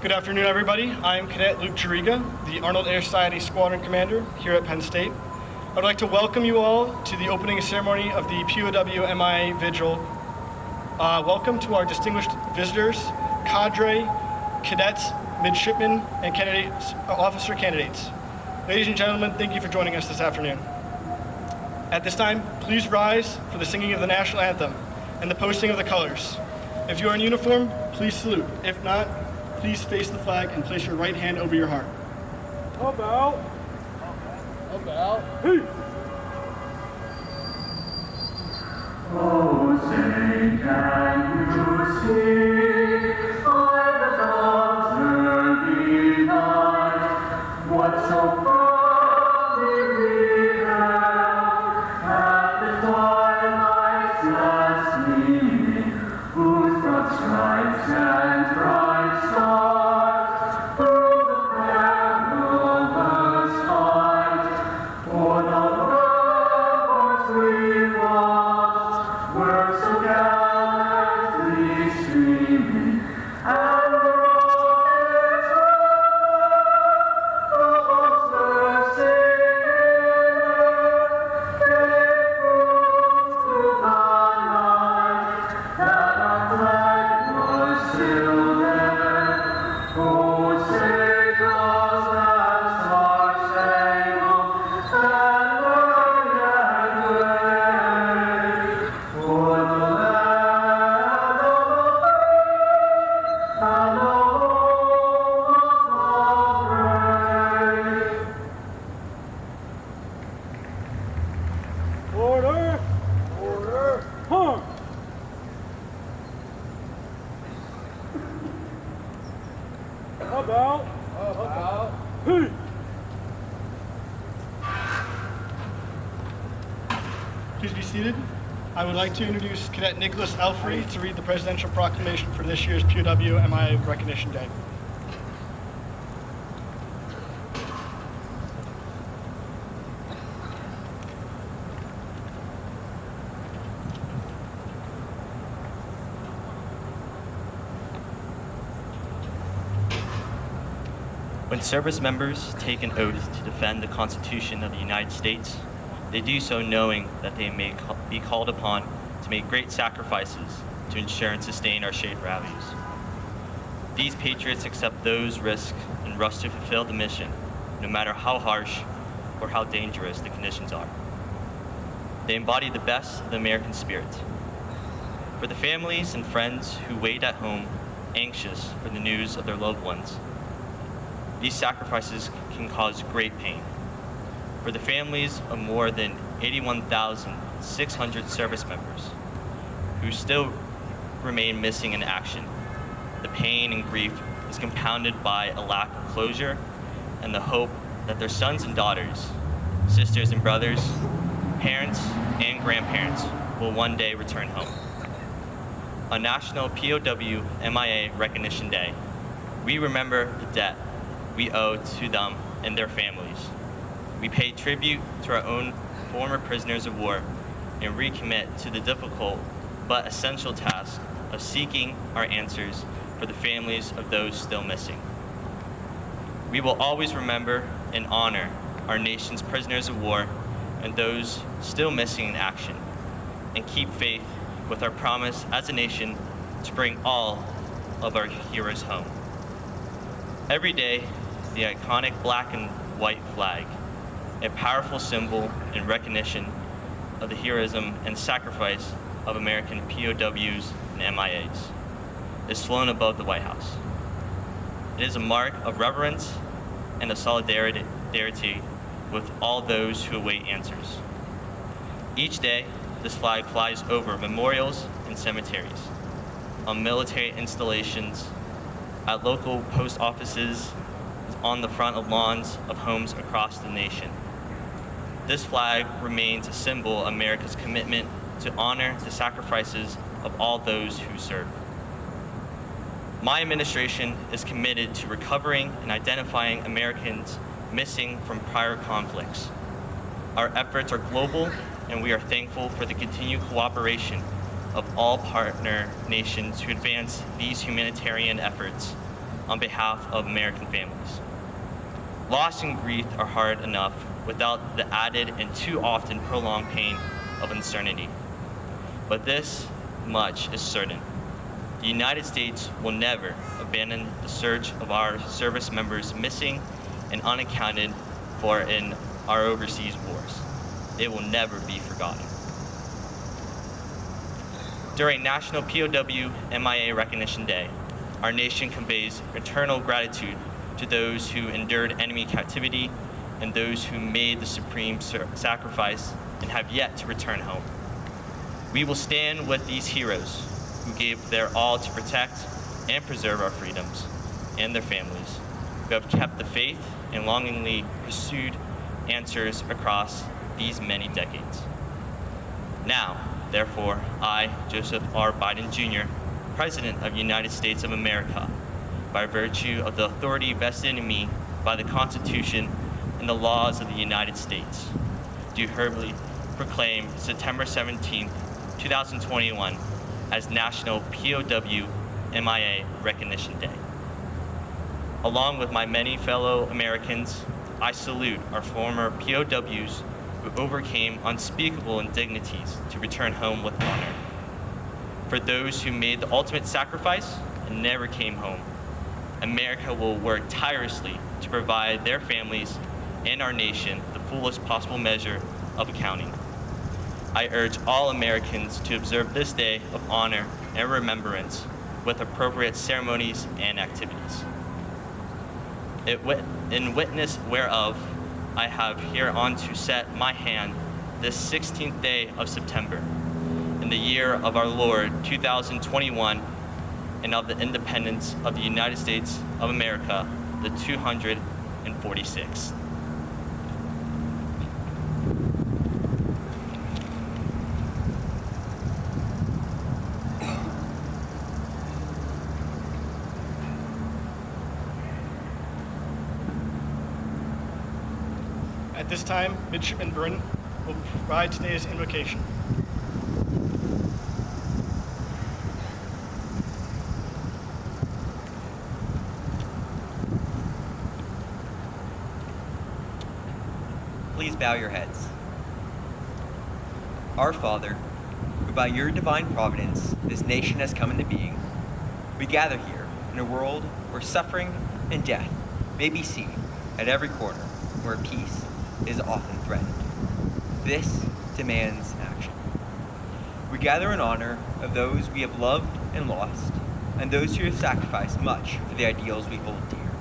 Good afternoon, everybody. I am Cadet Luke Jariga, the Arnold Air Society Squadron Commander here at Penn State. I would like to welcome you all to the opening ceremony of the POW MIA Vigil. Welcome to our distinguished visitors, cadre, cadets, midshipmen, and officer candidates. Ladies and gentlemen, thank you for joining us this afternoon. At this time, please rise for the singing of the national anthem and the posting of the colors. If you are in uniform, please salute. If not, please face the flag and place your right hand over your heart. About. Peace. Oh, say, can you see by the dawn's early light what so proudly we hailed at the twilight's last gleaming, whose broad stripes and bright stars through the perilous fight o'er the ramparts we watched were so gallantly streaming, and the rockets above the sailor gave proof through the night that our flag was still there. Oh, say does that star-spangled banner yet wave o'er the land of the free and the home of the brave? Order. Hung. About. Peace. Please be seated. I would like to introduce Cadet Nicholas Elfrey to read the Presidential Proclamation for this year's POW MIA Recognition Day. When service members take an oath to defend the Constitution of the United States, they do so knowing that they may be called upon to make great sacrifices to ensure and sustain our shared values. These patriots accept those risks and rush to fulfill the mission, no matter how harsh or how dangerous the conditions are. They embody the best of the American spirit. For the families and friends who wait at home, anxious for the news of their loved ones, these sacrifices can cause great pain. For the families of more than 81,600 service members who still remain missing in action, the pain and grief is compounded by a lack of closure and the hope that their sons and daughters, sisters and brothers, parents and grandparents will one day return home. On National POW MIA Recognition Day, we remember the debt we owe to them and their families. We pay tribute to our own former prisoners of war and recommit to the difficult but essential task of seeking our answers for the families of those still missing. We will always remember and honor our nation's prisoners of war and those still missing in action, and keep faith with our promise as a nation to bring all of our heroes home. Every day, the iconic black and white flag, a powerful symbol in recognition of the heroism and sacrifice of American POWs and MIAs, is flown above the White House. It is a mark of reverence and of solidarity with all those who await answers. Each day, this flag flies over memorials and cemeteries, on military installations, at local post offices, on the front of lawns of homes across the nation. This flag remains a symbol of America's commitment to honor the sacrifices of all those who serve. My administration is committed to recovering and identifying Americans missing from prior conflicts. Our efforts are global, and we are thankful for the continued cooperation of all partner nations to advance these humanitarian efforts on behalf of American families. Loss and grief are hard enough without the added and too often prolonged pain of uncertainty. But this much is certain. The United States will never abandon the search of our service members missing and unaccounted for in our overseas wars. It will never be forgotten. During National POW MIA Recognition Day, our nation conveys eternal gratitude to those who endured enemy captivity and those who made the supreme sacrifice and have yet to return home. We will stand with these heroes who gave their all to protect and preserve our freedoms and their families, who have kept the faith and longingly pursued answers across these many decades. Now, therefore, I, Joseph R. Biden Jr., President of the United States of America, by virtue of the authority vested in me by the Constitution and the laws of the United States, do humbly proclaim September 17, 2021 as National POW MIA Recognition Day. Along with my many fellow Americans, I salute our former POWs who overcame unspeakable indignities to return home with honor. For those who made the ultimate sacrifice and never came home, America will work tirelessly to provide their families and our nation the fullest possible measure of accounting. I urge all Americans to observe this day of honor and remembrance with appropriate ceremonies and activities. In witness whereof, I have hereon to set my hand this 16th day of September, in the year of our Lord 2021, and of the independence of the United States of America, the 246th. At this time, Midshipman Bryn will provide today's invocation. Please bow your heads. Our Father, who by your divine providence this nation has come into being, we gather here in a world where suffering and death may be seen at every corner, where peace is often threatened. This demands action. We gather in honor of those we have loved and lost, and those who have sacrificed much for the ideals we hold dear,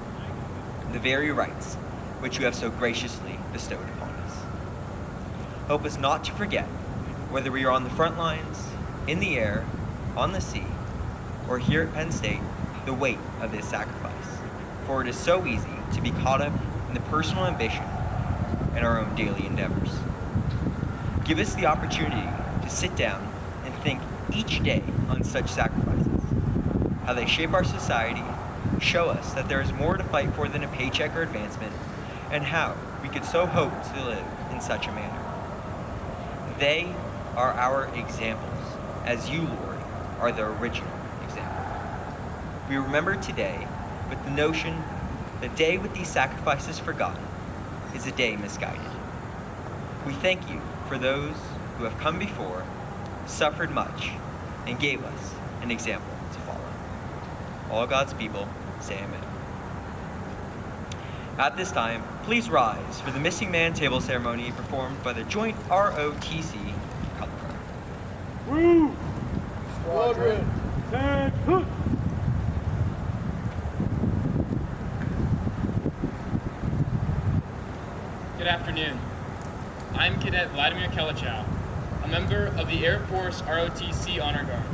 the very rights which you have so graciously bestowed upon us. Help us not to forget, whether we are on the front lines, in the air, on the sea, or here at Penn State, the weight of this sacrifice, for it is so easy to be caught up in the personal ambition and our own daily endeavors. Give us the opportunity to sit down and think each day on such sacrifices, how they shape our society, show us that there is more to fight for than a paycheck or advancement, and how we could so hope to live in such a manner. They are our examples, as you, Lord, are the original example. We remember today with the notion the day with these sacrifices forgotten is a day misguided. We thank you for those who have come before, suffered much, and gave us an example to follow. All God's people say amen. At this time, please rise for the missing man table ceremony performed by the Joint ROTC Color Guard. Woo! Squadron. And hook. Good afternoon. I'm Cadet Vladimir Kelichow, a member of the Air Force ROTC Honor Guard.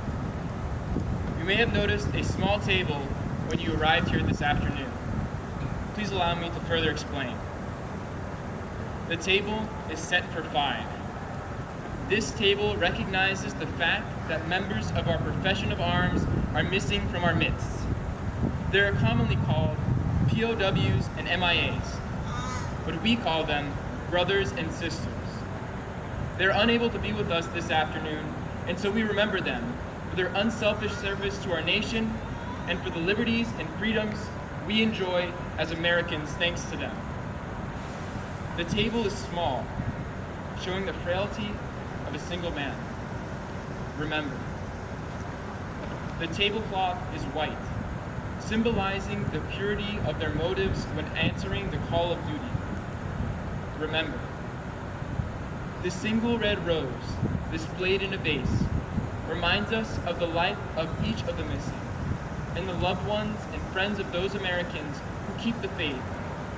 You may have noticed a small table when you arrived here this afternoon. Please allow me to further explain. The table is set for 5. This table recognizes the fact that members of our profession of arms are missing from our midst. They are commonly called POWs and MIAs, but we call them brothers and sisters. They're unable to be with us this afternoon, and so we remember them for their unselfish service to our nation and for the liberties and freedoms we enjoy as Americans thanks to them. The table is small, showing the frailty of a single man. Remember, the tablecloth is white, symbolizing the purity of their motives when answering the call of duty. Remember, the single red rose displayed in a vase reminds us of the life of each of the missing and the loved ones and friends of those Americans who keep the faith,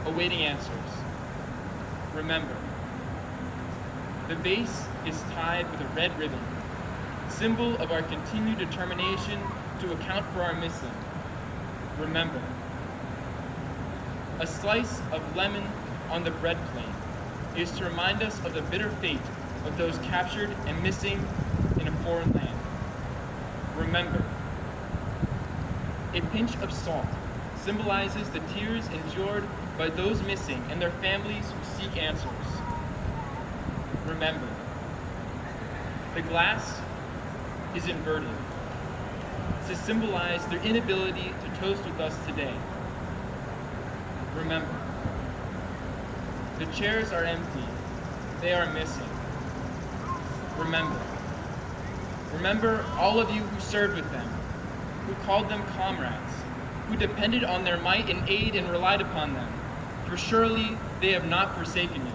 awaiting answers. Remember, the vase is tied with a red ribbon, symbol of our continued determination to account for our missing. Remember, a slice of lemon on the bread plate is to remind us of the bitter fate of those captured and missing in a foreign land. Remember, a pinch of salt symbolizes the tears endured by those missing and their families who seek answers. Remember, the glass is inverted to symbolize their inability to toast with us today. Remember, the chairs are empty. They are missing. Remember. Remember all of you who served with them, who called them comrades, who depended on their might and aid and relied upon them, for surely they have not forsaken you.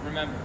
Remember.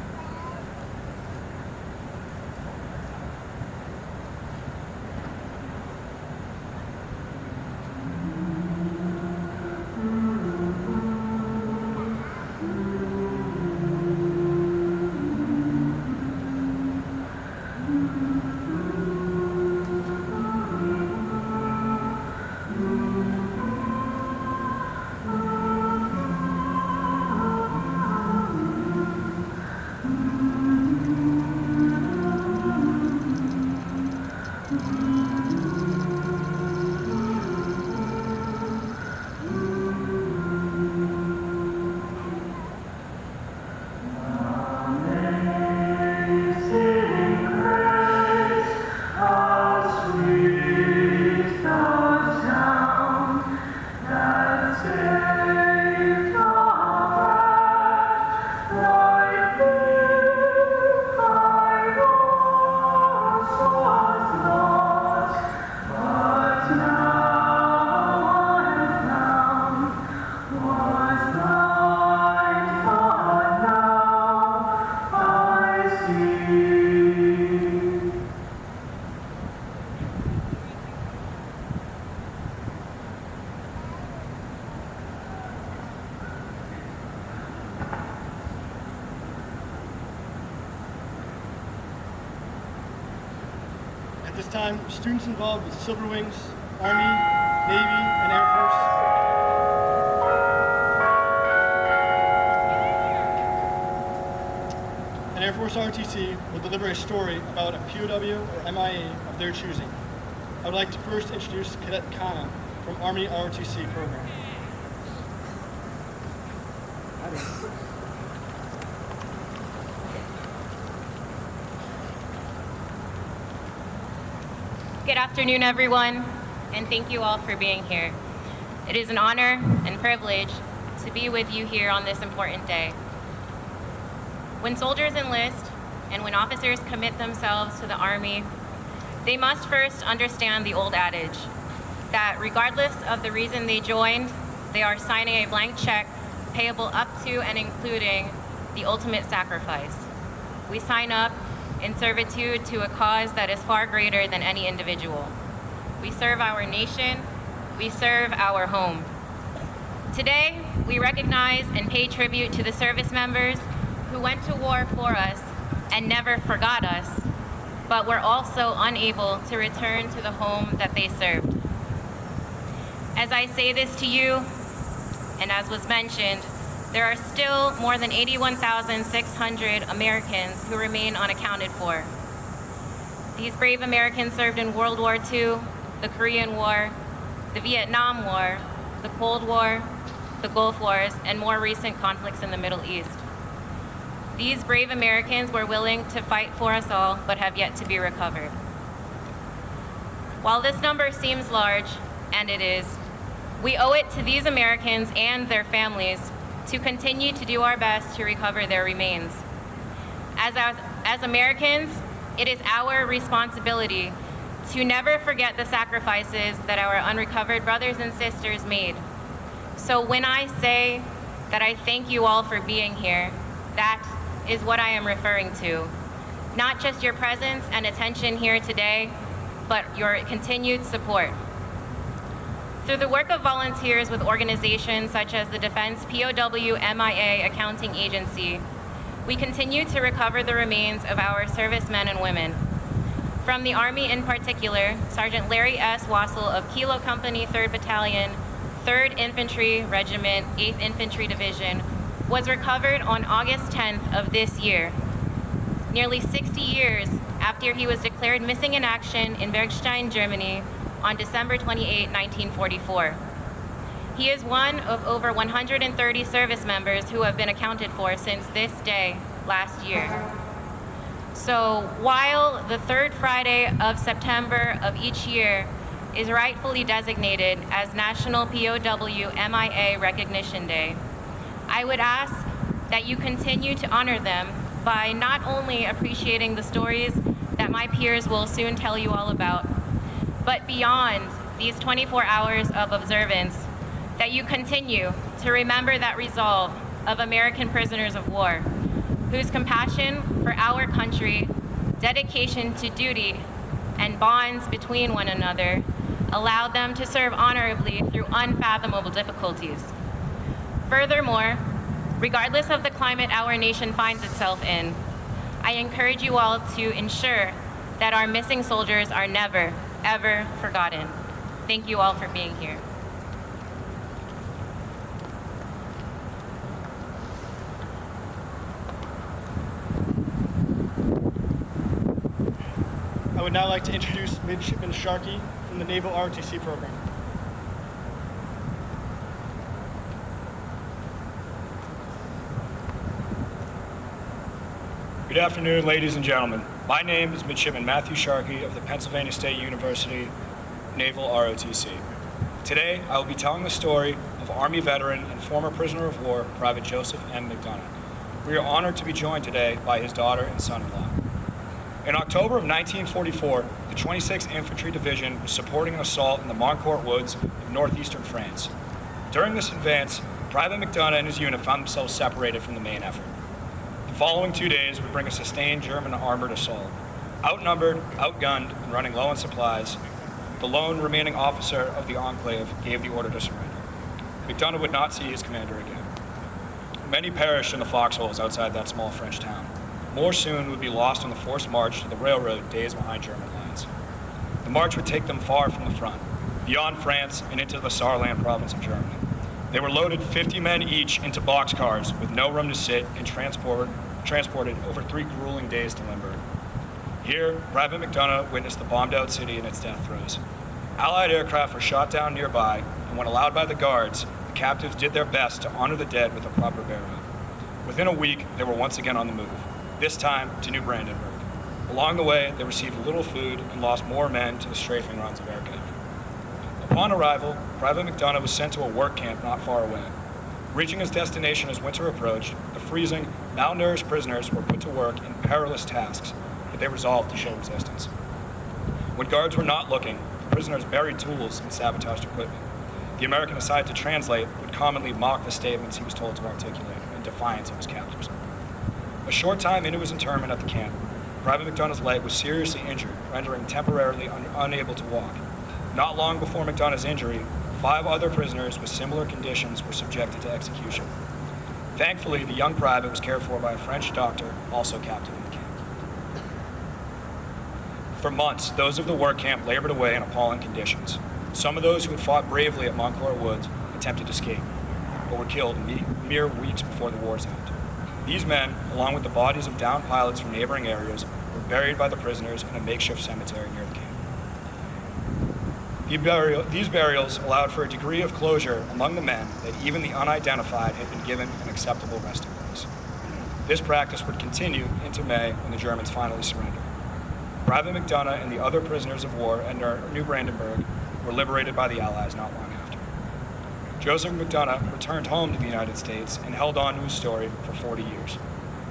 At this time, students involved with Silver Wings, Army, Navy, and Air Force ROTC will deliver a story about a POW or MIA of their choosing. I would like to first introduce Cadet Kana from Army ROTC program. Good afternoon, everyone, and thank you all for being here. It is an honor and privilege to be with you here on this important day. When soldiers enlist and when officers commit themselves to the Army, they must first understand the old adage that regardless of the reason they joined, they are signing a blank check payable up to and including the ultimate sacrifice. We sign up in servitude to a cause that is far greater than any individual. We serve our nation, we serve our home. Today, we recognize and pay tribute to the service members who went to war for us and never forgot us, but were also unable to return to the home that they served. As I say this to you, and as was mentioned, there are still more than 81,600 Americans who remain unaccounted for. These brave Americans served in World War II, the Korean War, the Vietnam War, the Cold War, the Gulf Wars, and more recent conflicts in the Middle East. These brave Americans were willing to fight for us all, but have yet to be recovered. While this number seems large, and it is, We owe it to these Americans and their families to continue to do our best to recover their remains. As Americans, it is our responsibility to never forget the sacrifices that our unrecovered brothers and sisters made. So when I say that I thank you all for being here, that is what I am referring to. Not just your presence and attention here today, but your continued support. Through the work of volunteers with organizations such as the Defense POW MIA Accounting Agency, we continue to recover the remains of our servicemen and women. From the Army in particular, Sergeant Larry S. Wassel of Kilo Company, 3rd Battalion, 3rd Infantry Regiment, 8th Infantry Division, was recovered on August 10th of this year, nearly 60 years after he was declared missing in action in Bergstein, Germany on December 28, 1944. He is one of over 130 service members who have been accounted for since this day last year. So while the third Friday of September of each year is rightfully designated as National POW MIA Recognition Day, I would ask that you continue to honor them by not only appreciating the stories that my peers will soon tell you all about, but beyond these 24 hours of observance, that you continue to remember that resolve of American prisoners of war, whose compassion for our country, dedication to duty, and bonds between one another allowed them to serve honorably through unfathomable difficulties. Furthermore, regardless of the climate our nation finds itself in, I encourage you all to ensure that our missing soldiers are never, ever forgotten. Thank you all for being here. I would now like to introduce Midshipman Sharkey from the Naval ROTC program. Good afternoon, ladies and gentlemen. My name is Midshipman Matthew Sharkey of the Pennsylvania State University Naval ROTC. Today, I will be telling the story of Army veteran and former prisoner of war, Private Joseph M. McDonough. We are honored to be joined today by his daughter and son-in-law. In October of 1944, the 26th Infantry Division was supporting an assault in the Moncourt Woods of northeastern France. During this advance, Private McDonough and his unit found themselves separated from the main effort. The following 2 days would bring a sustained German armored assault. Outnumbered, outgunned, and running low on supplies, the lone remaining officer of the enclave gave the order to surrender. McDonough would not see his commander again. Many perished in the foxholes outside that small French town. More soon would be lost on the forced march to the railroad days behind German lines. The march would take them far from the front, beyond France and into the Saarland province of Germany. They were loaded 50 men each into boxcars with no room to sit and transported over 3 grueling days to Limburg. Here, Private McDonough witnessed the bombed-out city in its death throes. Allied aircraft were shot down nearby, and when allowed by the guards, the captives did their best to honor the dead with a proper burial. Within a week, they were once again on the move, this time to New Brandenburg. Along the way, they received little food and lost more men to the strafing runs of aircraft. Upon arrival, Private McDonough was sent to a work camp not far away. Reaching his destination as winter approached, the freezing, malnourished prisoners were put to work in perilous tasks, but they resolved to show resistance. When guards were not looking, the prisoners buried tools and sabotaged equipment. The American assigned to translate would commonly mock the statements he was told to articulate in defiance of his captors. A short time into his internment at the camp, Private McDonough's leg was seriously injured, rendering him temporarily unable to walk. Not long before McDonough's injury, 5 other prisoners with similar conditions were subjected to execution. Thankfully, the young private was cared for by a French doctor, also captive in the camp. For months, those of the work camp labored away in appalling conditions. Some of those who had fought bravely at Moncourt Woods attempted to escape, but were killed mere weeks before the war's end. These men, along with the bodies of downed pilots from neighboring areas, were buried by the prisoners in a makeshift cemetery near the camp. These burials allowed for a degree of closure among the men that even the unidentified had been given an acceptable resting place. This practice would continue into May when the Germans finally surrendered. Private McDonough and the other prisoners of war at New Brandenburg were liberated by the Allies not long after. Joseph McDonough returned home to the United States and held on to his story for 40 years.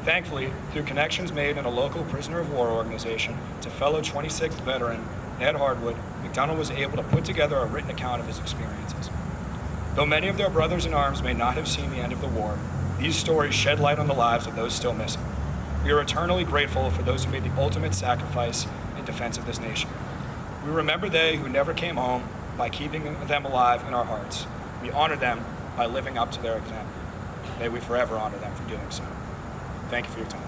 Thankfully, through connections made in a local prisoner of war organization to fellow 26th veteran Ned Hardwood, McDonough was able to put together a written account of his experiences. Though many of their brothers in arms may not have seen the end of the war, these stories shed light on the lives of those still missing. We are eternally grateful for those who made the ultimate sacrifice in defense of this nation. We remember they who never came home by keeping them alive in our hearts. We honor them by living up to their example. May we forever honor them for doing so. Thank you for your time.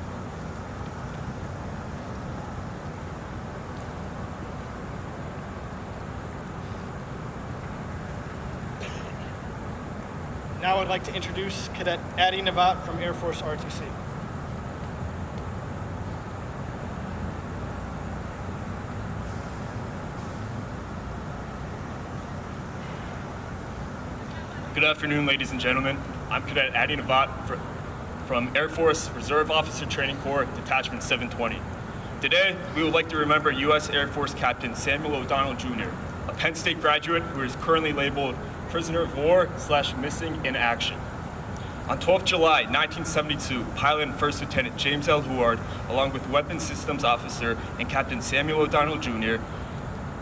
Now I'd like to introduce Cadet Addie Navat from Air Force ROTC. Good afternoon, ladies and gentlemen. I'm Cadet Addie Navat from Air Force Reserve Officer Training Corps, Detachment 720. Today, we would like to remember U.S. Air Force Captain Samuel O'Donnell Jr., a Penn State graduate who is currently labeled prisoner of war / missing in action. On 12 July 1972, Pilot and First Lieutenant James L. Huard, along with Weapons Systems Officer and Captain Samuel O'Donnell Jr.,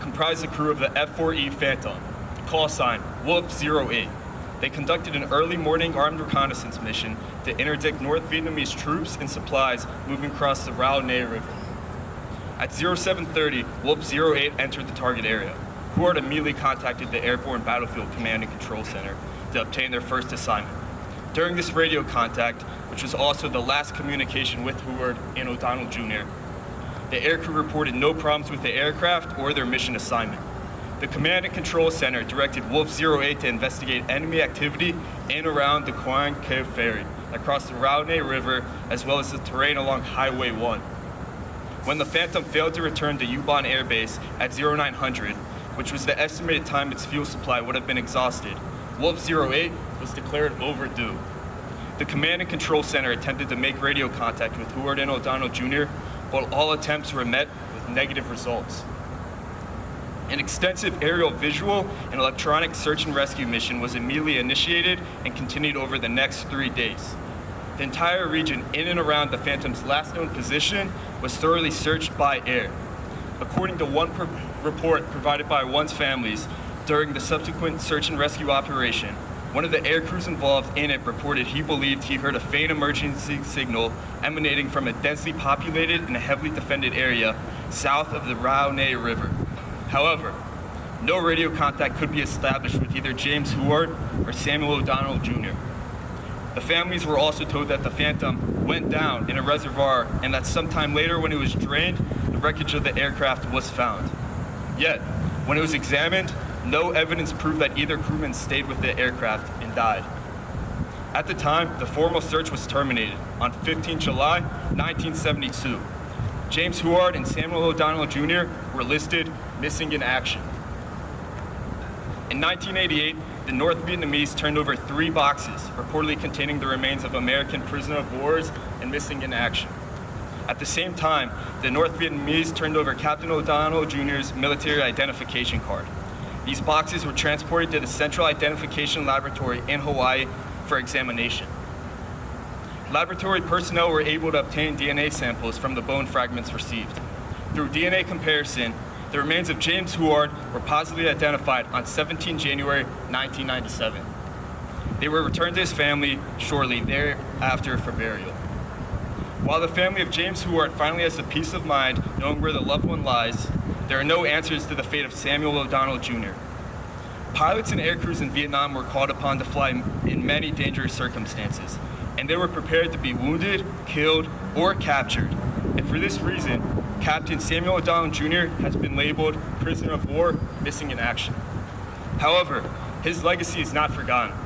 comprised the crew of the F-4E Phantom, call sign Wolf 08. They conducted an early morning armed reconnaissance mission to interdict North Vietnamese troops and supplies moving across the Rao Nay River. At 0730, Wolf 08 entered the target area. Huard immediately contacted the Airborne Battlefield Command and Control Center to obtain their first assignment. During this radio contact, which was also the last communication with Huard and O'Donnell Jr., the aircrew reported no problems with the aircraft or their mission assignment. The Command and Control Center directed Wolf 08 to investigate enemy activity in around the Quang Cave Ferry that crossed the Rao Nay River, as well as the terrain along Highway 1. When the Phantom failed to return to Ubon Air Base at 0900, which was the estimated time its fuel supply would have been exhausted, Wolf 08 was declared overdue. The Command and Control Center attempted to make radio contact with Huard and O'Donnell Jr., but all attempts were met with negative results. An extensive aerial visual and electronic search and rescue mission was immediately initiated and continued over the next 3 days. The entire region in and around the Phantom's last known position was thoroughly searched by air. According to one report provided by one's families, during the subsequent search and rescue operation, one of the air crews involved in it reported he believed he heard a faint emergency signal emanating from a densely populated and heavily defended area south of the Rao Nay River. However, no radio contact could be established with either James Huard or Samuel O'Donnell Jr. The families were also told that the Phantom went down in a reservoir and that sometime later when it was drained, the wreckage of the aircraft was found. Yet, when it was examined, no evidence proved that either crewman stayed with the aircraft and died. At the time, the formal search was terminated on 15 July 1972. James Huard and Samuel O'Donnell Jr. were listed missing in action. In 1988, the North Vietnamese turned over 3 boxes reportedly containing the remains of American prisoner of wars and missing in action. At the same time, the North Vietnamese turned over Captain O'Donnell Jr.'s military identification card. These boxes were transported to the Central Identification Laboratory in Hawaii for examination. Laboratory personnel were able to obtain DNA samples from the bone fragments received. Through DNA comparison, the remains of James Huard were positively identified on 17 January 1997. They were returned to his family shortly thereafter for burial. While the family of James Huard finally has the peace of mind knowing where the loved one lies, there are no answers to the fate of Samuel O'Donnell Jr. Pilots and air crews in Vietnam were called upon to fly in many dangerous circumstances, and they were prepared to be wounded, killed, or captured. And for this reason, Captain Samuel O'Donnell Jr. has been labeled prisoner of war, missing in action. However, his legacy is not forgotten.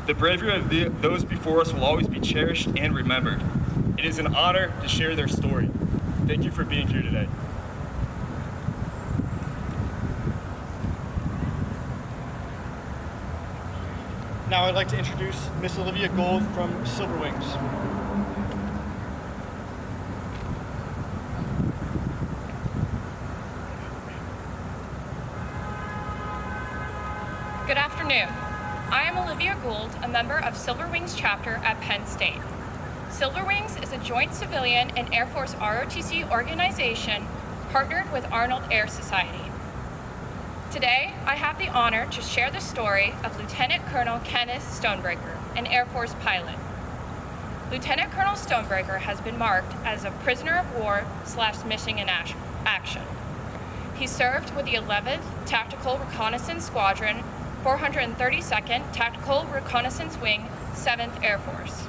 The bravery of those before us will always be cherished and remembered. It is an honor to share their story. Thank you for being here today. Now I'd like to introduce Miss Olivia Gold from Silver Wings. Good afternoon. I am Olivia Sylvia Gould, a member of Silver Wings chapter at Penn State. Silver Wings is a joint civilian and Air Force ROTC organization partnered with Arnold Air Society. Today, I have the honor to share the story of Lieutenant Colonel Kenneth Stonebreaker, an Air Force pilot. Lieutenant Colonel Stonebreaker has been marked as a prisoner of war / missing in action. He served with the 11th Tactical Reconnaissance Squadron, 432nd Tactical Reconnaissance Wing, 7th Air Force.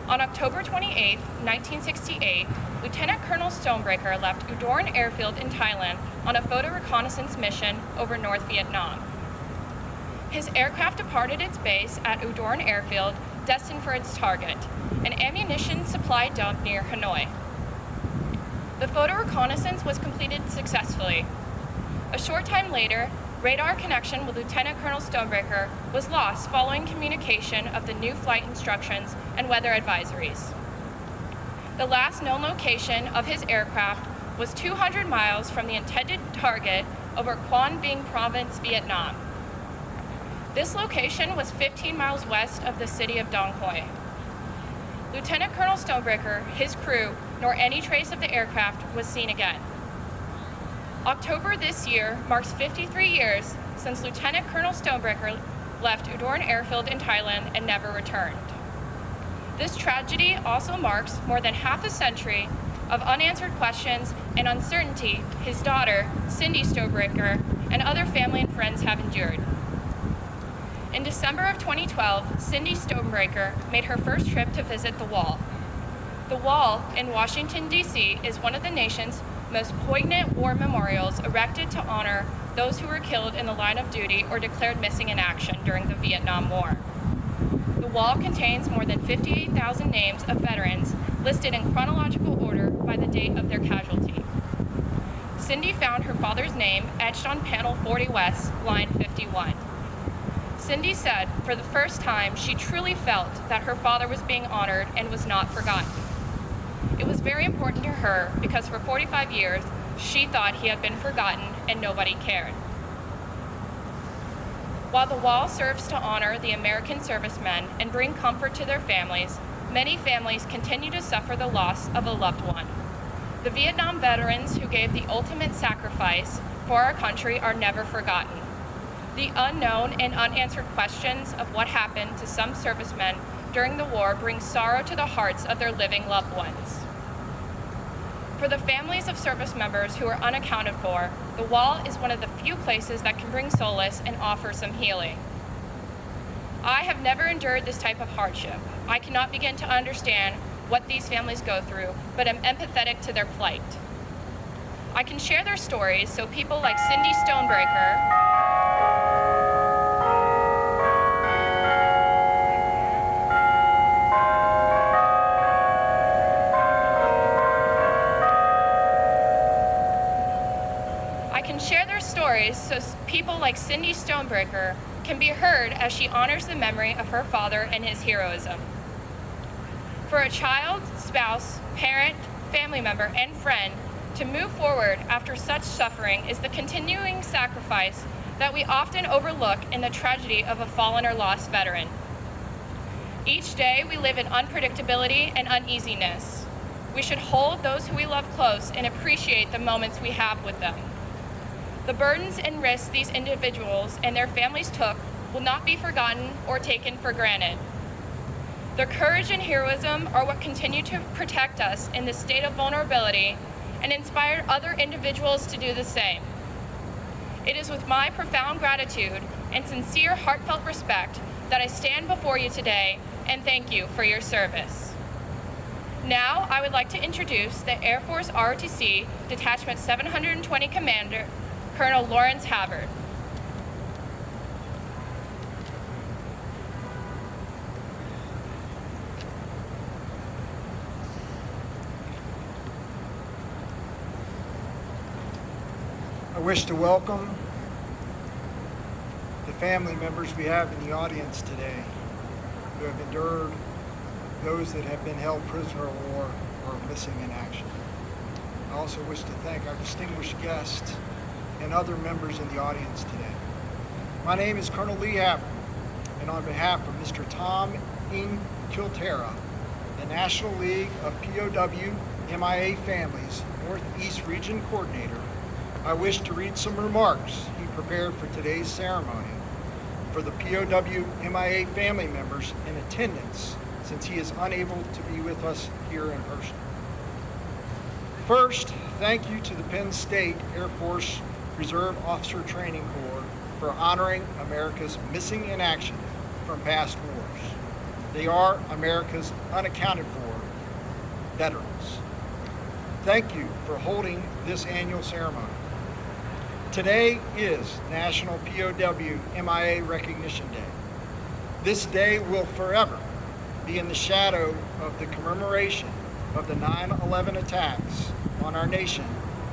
On October 28, 1968, Lieutenant Colonel Stonebreaker left Udorn Airfield in Thailand on a photo reconnaissance mission over North Vietnam. His aircraft departed its base at Udorn Airfield, destined for its target, an ammunition supply dump near Hanoi. The photo reconnaissance was completed successfully. A short time later, radar connection with Lieutenant Colonel Stonebreaker was lost following communication of the new flight instructions and weather advisories. The last known location of his aircraft was 200 miles from the intended target over Quang Binh Province, Vietnam. This location was 15 miles west of the city of Dong Hoi. Lieutenant Colonel Stonebreaker, his crew, nor any trace of the aircraft was seen again. October this year marks 53 years since Lieutenant Colonel Stonebreaker left Udorn Airfield in Thailand and never returned. This tragedy also marks more than half a century of unanswered questions and uncertainty his daughter, Cindy Stonebreaker, and other family and friends have endured. In December of 2012, Cindy Stonebreaker made her first trip to visit the Wall. The Wall in Washington, D.C. is one of the nation's most poignant war memorials erected to honor those who were killed in the line of duty or declared missing in action during the Vietnam War. The Wall contains more than 58,000 names of veterans listed in chronological order by the date of their casualty. Cindy found her father's name etched on panel 40 West, line 51. Cindy said for the first time she truly felt that her father was being honored and was not forgotten. It was very important to her because for 45 years, she thought he had been forgotten and nobody cared. While the Wall serves to honor the American servicemen and bring comfort to their families, many families continue to suffer the loss of a loved one. The Vietnam veterans who gave the ultimate sacrifice for our country are never forgotten. The unknown and unanswered questions of what happened to some servicemen during the war bring sorrow to the hearts of their living loved ones. For the families of service members who are unaccounted for, the Wall is one of the few places that can bring solace and offer some healing. I have never endured this type of hardship. I cannot begin to understand what these families go through, but am empathetic to their plight. I can share their stories so people like Cindy Stonebreaker so people like Cindy Stonebreaker can be heard as she honors the memory of her father and his heroism. For a child, spouse, parent, family member, and friend to move forward after such suffering is the continuing sacrifice that we often overlook in the tragedy of a fallen or lost veteran. Each day we live in unpredictability and uneasiness. We should hold those who we love close and appreciate the moments we have with them. The burdens and risks these individuals and their families took will not be forgotten or taken for granted. Their courage and heroism are what continue to protect us in this state of vulnerability and inspire other individuals to do the same. It is with my profound gratitude and sincere heartfelt respect that I stand before you today and thank you for your service. Now, I would like to introduce the Air Force ROTC Detachment 720 Commander, Colonel Lawrence Havard. I wish to welcome the family members we have in the audience today who have endured, those that have been held prisoner of war or missing in action. I also wish to thank our distinguished guests and other members in the audience today. My name is Colonel Lee Havard, and on behalf of Mr. Tom Kiltera, the National League of POW MIA Families Northeast Region Coordinator, I wish to read some remarks he prepared for today's ceremony for the POW MIA family members in attendance, since he is unable to be with us here in person. First, thank you to the Penn State Air Force Reserve Officer Training Corps for honoring America's missing in action from past wars. They are America's unaccounted for veterans. Thank you for holding this annual ceremony. Today is National POW MIA Recognition Day. This day will forever be in the shadow of the commemoration of the 9/11 attacks on our nation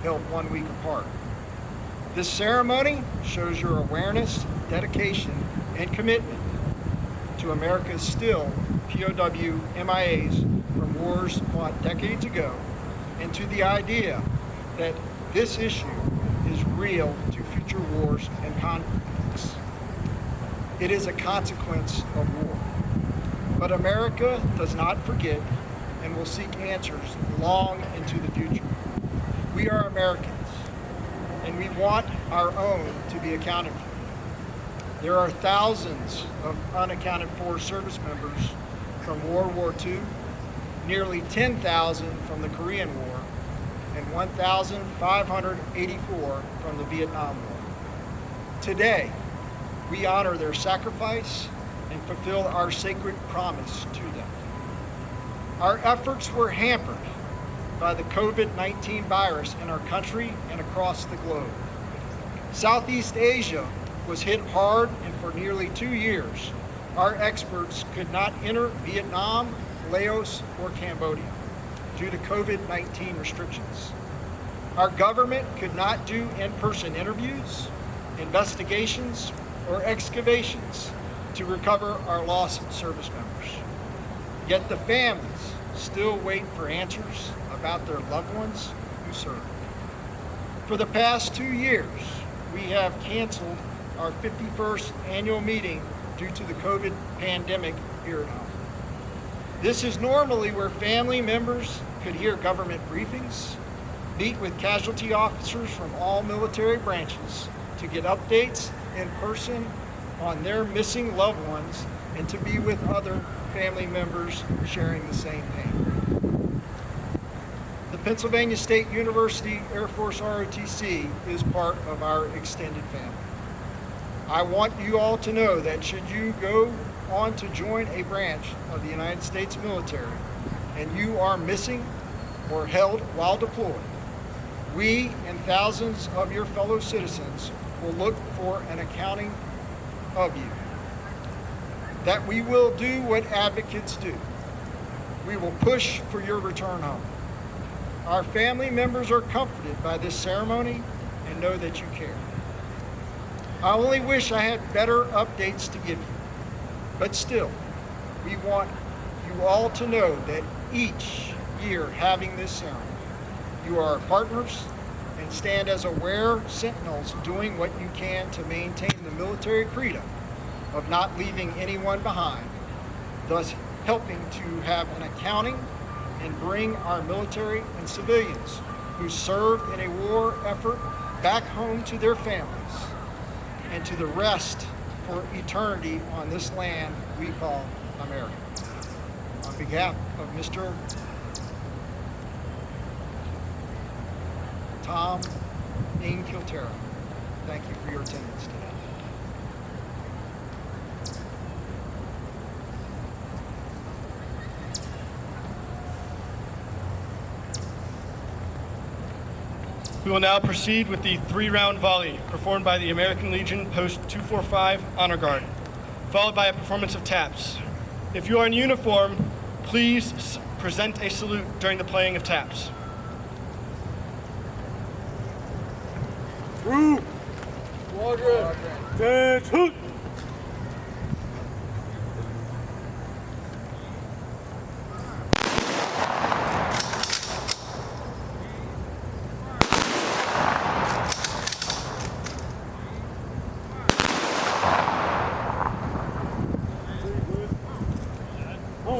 held 1 week apart. This ceremony shows your awareness, dedication, and commitment to America's still POW MIAs from wars fought decades ago, and to the idea that this issue is real to future wars and conflicts. It is a consequence of war. But America does not forget and will seek answers long into the future. We are Americans, and we want our own to be accounted for. There are thousands of unaccounted for service members from World War II, nearly 10,000 from the Korean War, and 1,584 from the Vietnam War. Today, we honor their sacrifice and fulfill our sacred promise to them. Our efforts were hampered by the COVID-19 virus in our country and across the globe. Southeast Asia was hit hard, and for nearly 2 years, our experts could not enter Vietnam, Laos, or Cambodia due to COVID-19 restrictions. Our government could not do in-person interviews, investigations, or excavations to recover our lost service members. Yet the families still wait for answers about their loved ones who served. For the past 2 years, we have canceled our 51st annual meeting due to the COVID pandemic here at home. This is normally where family members could hear government briefings, meet with casualty officers from all military branches to get updates in person on their missing loved ones, and to be with other family members sharing the same pain. The Pennsylvania State University Air Force ROTC is part of our extended family. I want you all to know that should you go on to join a branch of the United States military and you are missing or held while deployed, we and thousands of your fellow citizens will look for an accounting of you. That we will do what advocates do. We will push for your return home. Our family members are comforted by this ceremony and know that you care. I only wish I had better updates to give you, but still, we want you all to know that each year having this ceremony, you are our partners and stand as aware sentinels doing what you can to maintain the military credo of not leaving anyone behind, thus helping to have an accounting and bring our military and civilians who served in a war effort back home to their families and to the rest for eternity on this land we call America. On behalf of Mr. Tom Kiltera, thank you for your attendance today. We will now proceed with the 3-round volley performed by the American Legion Post 245 Honor Guard, followed by a performance of taps. If you are in uniform, please present a salute during the playing of taps. Group, squadron, dance, hoot!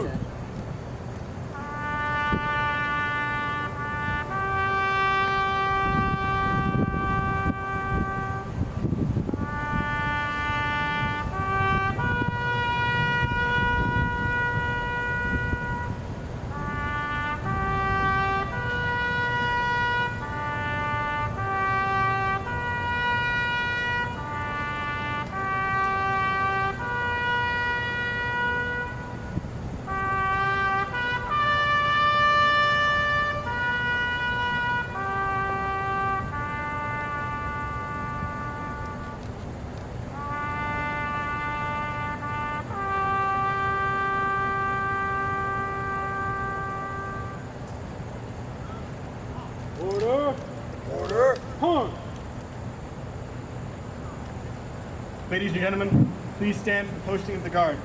Order. Order. Order. Hunt. Ladies and gentlemen, please stand for the posting of the guard.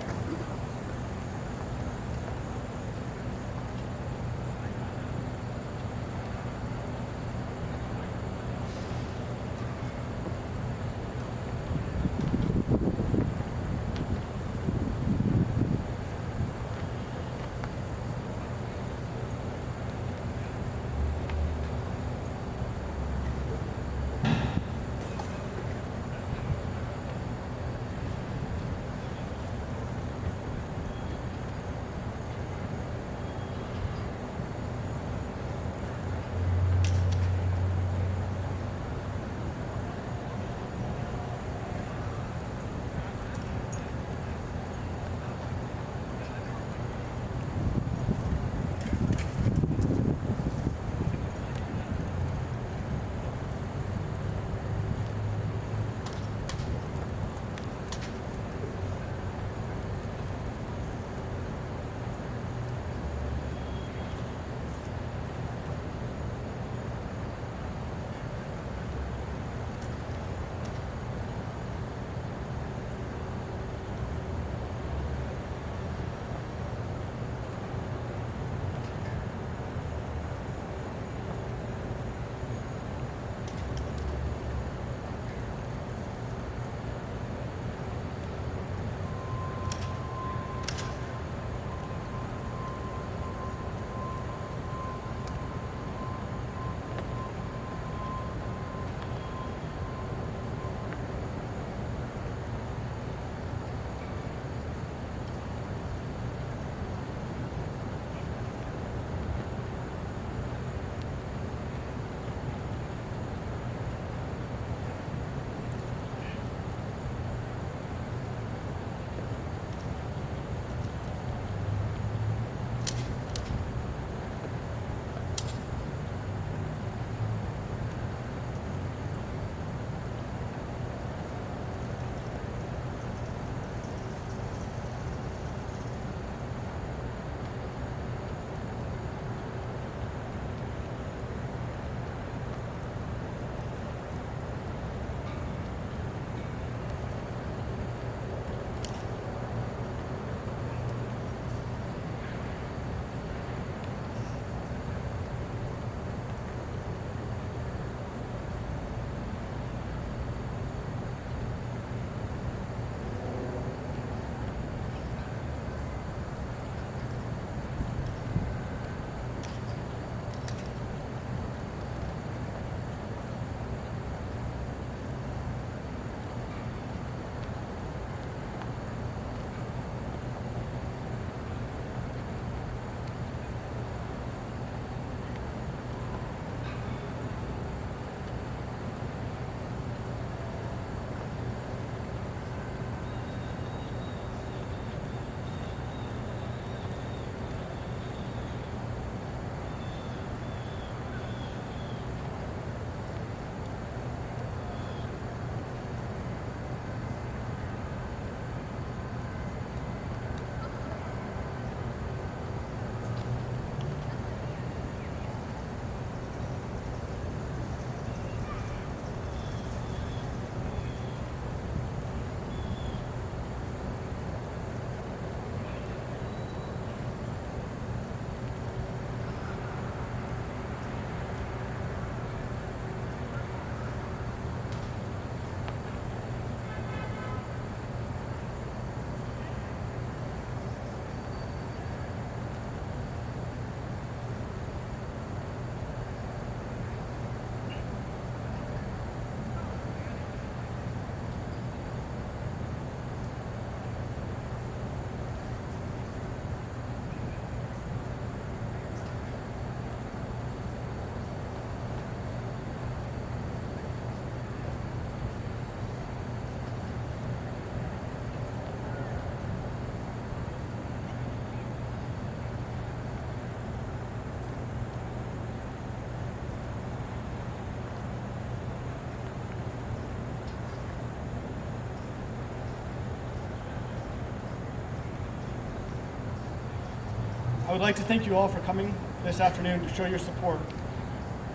would like to thank you all for coming this afternoon to show your support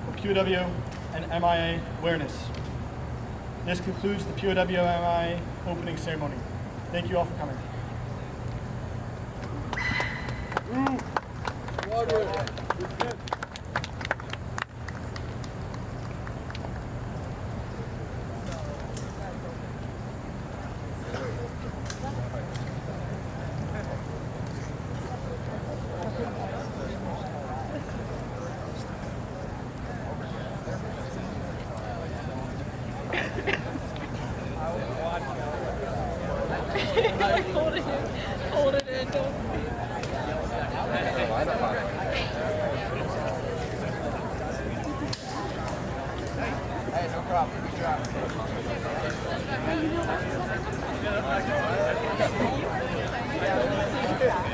for POW and MIA awareness. This concludes the POW MIA opening ceremony. Thank you all for coming. Hold it in. Hey, no problem. Good job. Yeah.